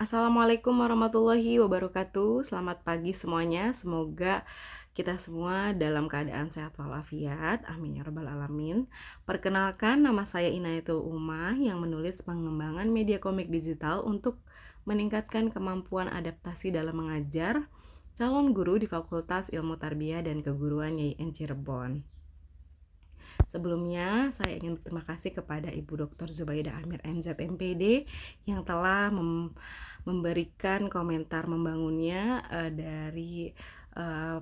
Assalamualaikum warahmatullahi wabarakatuh. Selamat pagi semuanya. Semoga kita semua dalam keadaan sehat walafiat. Amin ya rabbal alamin. Perkenalkan, nama saya Inayatul Umah yang menulis pengembangan media komik digital untuk meningkatkan kemampuan adaptasi dalam mengajar calon guru di Fakultas Ilmu Tarbiyah dan Keguruan YIN Cirebon. Sebelumnya, saya ingin berterima kasih kepada Ibu Dr. Zubaidah Amir MZ MPD yang telah memberikan komentar membangunnya dari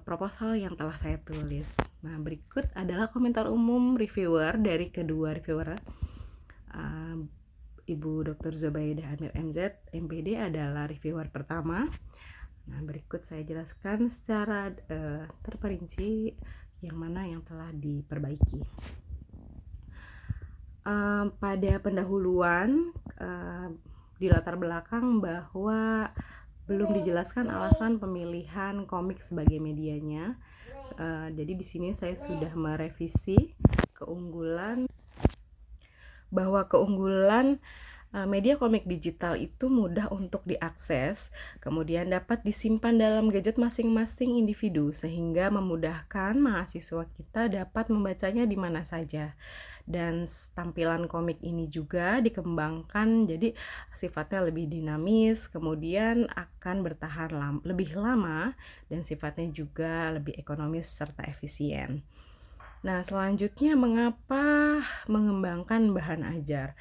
proposal yang telah saya tulis. Nah, berikut adalah komentar umum reviewer dari kedua reviewer. Ibu Dr. Zubaidah Amir MZ MPD adalah reviewer pertama. Nah, berikut saya jelaskan secara terperinci yang mana yang telah diperbaiki. Pada pendahuluan di latar belakang bahwa belum dijelaskan alasan pemilihan komik sebagai medianya. Jadi di sini saya sudah merevisi keunggulan media komik digital itu mudah untuk diakses, kemudian dapat disimpan dalam gadget masing-masing individu sehingga memudahkan mahasiswa kita dapat membacanya di mana saja. Dan tampilan komik ini juga dikembangkan jadi sifatnya lebih dinamis, kemudian akan bertahan lebih lama dan sifatnya juga lebih ekonomis serta efisien. Nah, selanjutnya mengapa mengembangkan bahan ajar?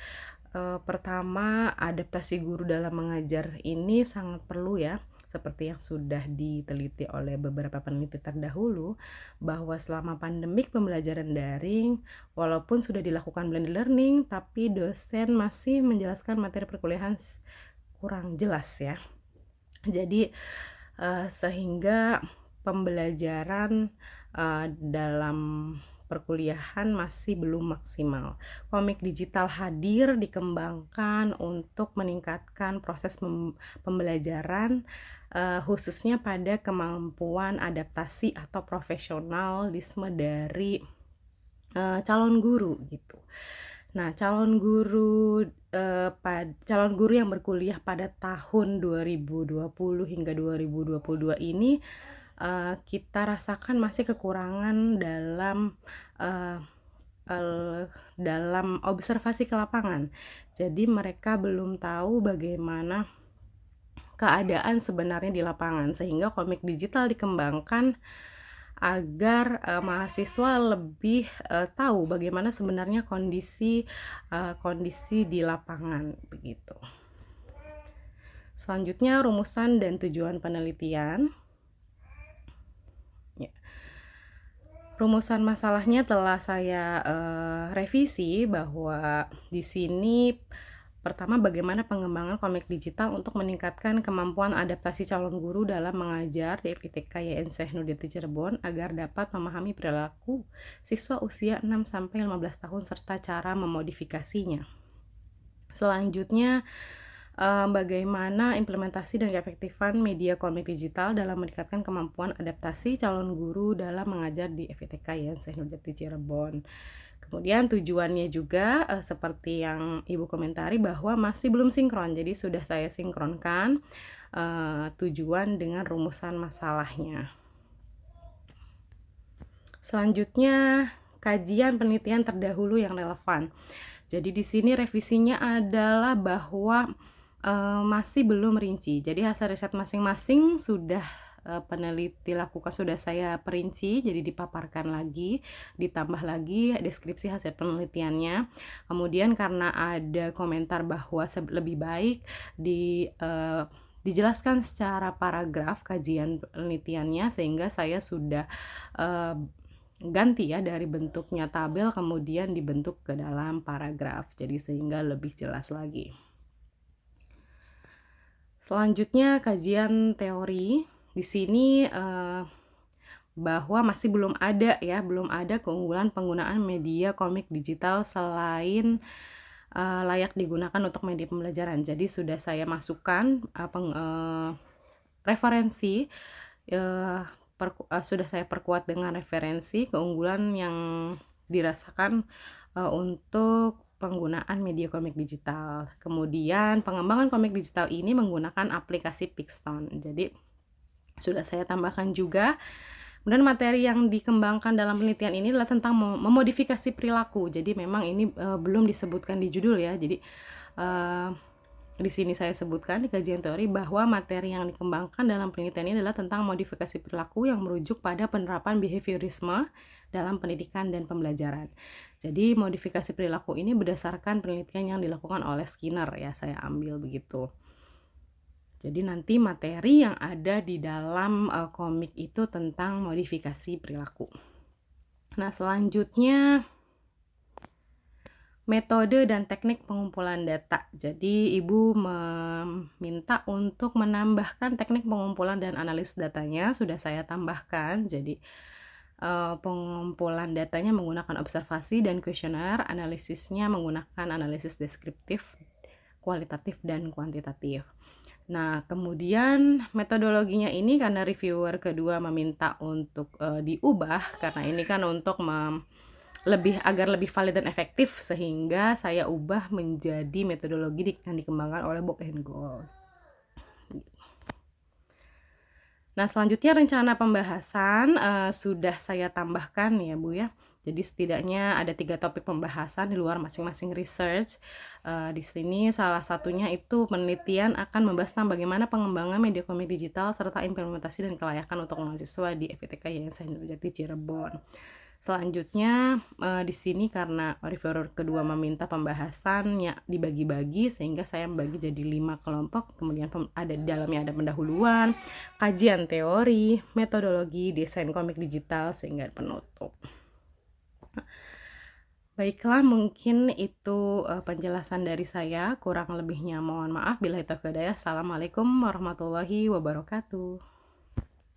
Pertama, adaptasi guru dalam mengajar ini sangat perlu ya, seperti yang sudah diteliti oleh beberapa peneliti terdahulu, bahwa selama pandemik pembelajaran daring, walaupun sudah dilakukan blended learning, tapi dosen masih menjelaskan materi perkuliahan kurang jelas ya. Jadi sehingga pembelajaran dalam perkuliahan masih belum maksimal. Komik digital hadir dikembangkan untuk meningkatkan proses pembelajaran khususnya pada kemampuan adaptasi atau profesionalisme dari calon guru gitu. Nah, calon guru yang berkuliah pada tahun 2020 hingga 2022 ini kita rasakan masih kekurangan dalam observasi ke lapangan. Jadi mereka belum tahu bagaimana keadaan sebenarnya di lapangan, sehingga komik digital dikembangkan agar mahasiswa lebih tahu bagaimana sebenarnya kondisi di lapangan begitu. Selanjutnya, rumusan dan tujuan penelitian. Rumusan masalahnya telah saya revisi bahwa di sini pertama, bagaimana pengembangan komik digital untuk meningkatkan kemampuan adaptasi calon guru dalam mengajar di FITK YN Sehnuddin Cirebon agar dapat memahami perilaku siswa usia 6-15 tahun serta cara memodifikasinya. Selanjutnya, bagaimana implementasi dan keefektifan media komik digital dalam meningkatkan kemampuan adaptasi calon guru dalam mengajar di FITK YN Sehnuddin Cirebon. Kemudian tujuannya juga seperti yang Ibu komentari bahwa masih belum sinkron, jadi sudah saya sinkronkan tujuan dengan rumusan masalahnya. Selanjutnya, kajian penelitian terdahulu yang relevan. Jadi di sini revisinya adalah bahwa masih belum rinci. Jadi hasil riset masing-masing sudah peneliti lakukan, sudah saya perinci, jadi dipaparkan lagi, ditambah lagi deskripsi hasil penelitiannya. Kemudian karena ada komentar bahwa lebih baik dijelaskan secara paragraf kajian penelitiannya, sehingga saya sudah ganti ya dari bentuknya tabel kemudian dibentuk ke dalam paragraf, jadi sehingga lebih jelas lagi. Selanjutnya kajian teori. Di sini bahwa masih belum ada keunggulan penggunaan media komik digital selain layak digunakan untuk media pembelajaran. Jadi sudah saya masukkan referensi, sudah saya perkuat dengan referensi keunggulan yang dirasakan untuk penggunaan media komik digital. Kemudian pengembangan komik digital ini menggunakan aplikasi Pixton. Jadi sudah saya tambahkan juga. Kemudian materi yang dikembangkan dalam penelitian ini adalah tentang memodifikasi perilaku. Jadi memang ini belum disebutkan di judul ya. Jadi di sini saya sebutkan di kajian teori bahwa materi yang dikembangkan dalam penelitian ini adalah tentang modifikasi perilaku yang merujuk pada penerapan behaviorisme dalam pendidikan dan pembelajaran. Jadi modifikasi perilaku ini berdasarkan penelitian yang dilakukan oleh Skinner ya, saya ambil begitu. Jadi nanti materi yang ada di dalam komik itu tentang modifikasi perilaku. Nah, selanjutnya metode dan teknik pengumpulan data. Jadi Ibu meminta untuk menambahkan teknik pengumpulan dan analisis datanya, sudah saya tambahkan. Jadi pengumpulan datanya menggunakan observasi dan kuesioner, analisisnya menggunakan analisis deskriptif, kualitatif dan kuantitatif. Nah, kemudian metodologinya ini karena reviewer kedua meminta untuk diubah, karena ini kan untuk agar lebih valid dan efektif, sehingga saya ubah menjadi metodologi yang dikembangkan oleh Bock and Gold. Nah, selanjutnya rencana pembahasan sudah saya tambahkan ya Bu ya. Jadi setidaknya ada 3 topik pembahasan di luar masing-masing research. Di sini salah satunya itu penelitian akan membahas tentang bagaimana pengembangan media komik digital serta implementasi dan kelayakan untuk mahasiswa di FITK Yayasan Nurjati Cirebon. Selanjutnya di sini karena reviewer kedua meminta pembahasannya dibagi-bagi, sehingga saya membagi jadi 5 kelompok. Kemudian ada di dalamnya ada pendahuluan, kajian teori, metodologi, desain komik digital, sehingga penutup. Baiklah, mungkin itu penjelasan dari saya. Kurang lebihnya mohon maaf. Billahi taufiq wal hidayah. Assalamualaikum warahmatullahi wabarakatuh.